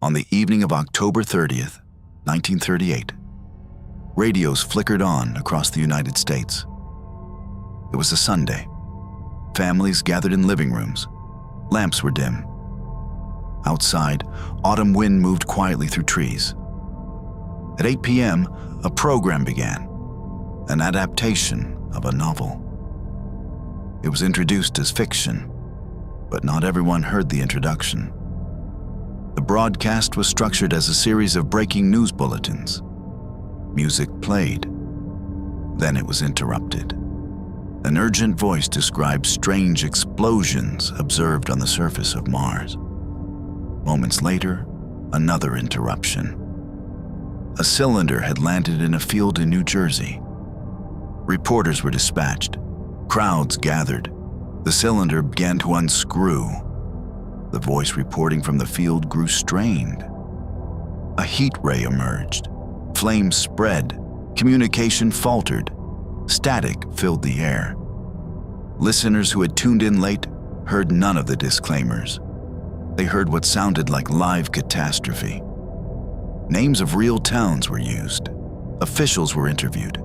On the evening of October 30th, 1938, radios flickered on across the United States. It was a Sunday. Families gathered in living rooms. Lamps were dim. Outside, autumn wind moved quietly through trees. At 8 p.m., a program began, an adaptation of a novel. It was introduced as fiction, but not everyone heard the introduction. The broadcast was structured as a series of breaking news bulletins. Music played. Then it was interrupted. An urgent voice described strange explosions observed on the surface of Mars. Moments later, another interruption. A cylinder had landed in a field in New Jersey. Reporters were dispatched. Crowds gathered. The cylinder began to unscrew. The voice reporting from the field grew strained. A heat ray emerged. Flames spread. Communication faltered. Static filled the air. Listeners who had tuned in late heard none of the disclaimers. They heard what sounded like live catastrophe. Names of real towns were used. Officials were interviewed.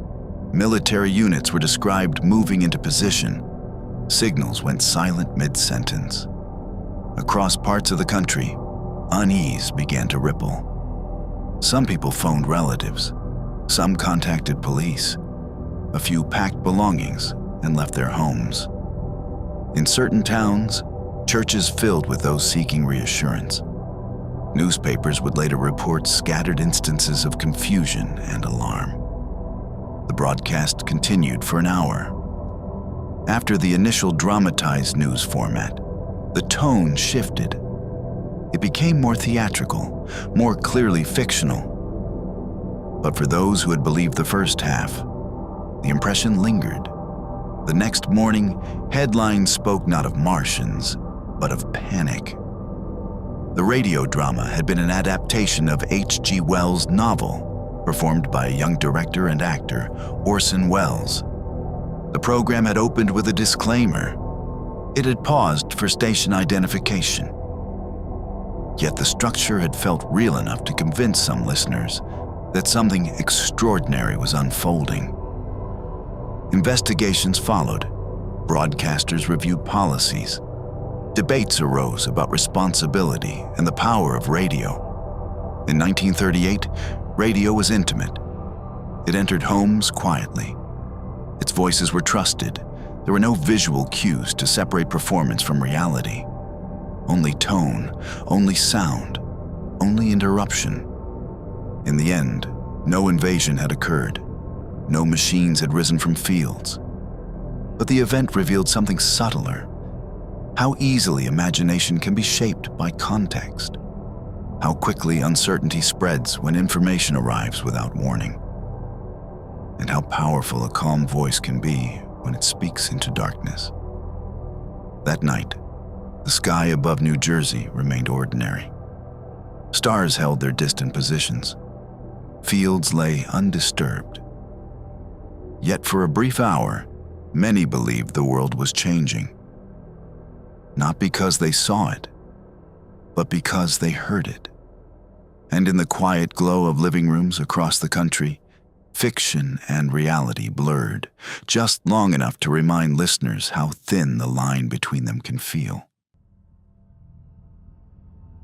Military units were described moving into position. Signals went silent mid-sentence. Across parts of the country, unease began to ripple. Some people phoned relatives. Some contacted police. A few packed belongings and left their homes. In certain towns, churches filled with those seeking reassurance. Newspapers would later report scattered instances of confusion and alarm. The broadcast continued for an hour. After the initial dramatized news format, the tone shifted. It became more theatrical, more clearly fictional. But for those who had believed the first half, the impression lingered. The next morning, headlines spoke not of Martians, but of panic. The radio drama had been an adaptation of H.G. Wells' novel, performed by a young director and actor, Orson Welles. The program had opened with a disclaimer. It had paused for station identification. Yet the structure had felt real enough to convince some listeners that something extraordinary was unfolding. Investigations followed. Broadcasters reviewed policies. Debates arose about responsibility and the power of radio. In 1938, radio was intimate. It entered homes quietly. Its voices were trusted. There were no visual cues to separate performance from reality. Only tone, only sound, only interruption. In the end, no invasion had occurred. No machines had risen from fields. But the event revealed something subtler. How easily imagination can be shaped by context. How quickly uncertainty spreads when information arrives without warning. And how powerful a calm voice can be when it speaks into darkness. That night, the sky above New Jersey remained ordinary. Stars held their distant positions. Fields lay undisturbed. Yet for a brief hour, many believed the world was changing. Not because they saw it, but because they heard it. And in the quiet glow of living rooms across the country, fiction and reality blurred, just long enough to remind listeners how thin the line between them can feel.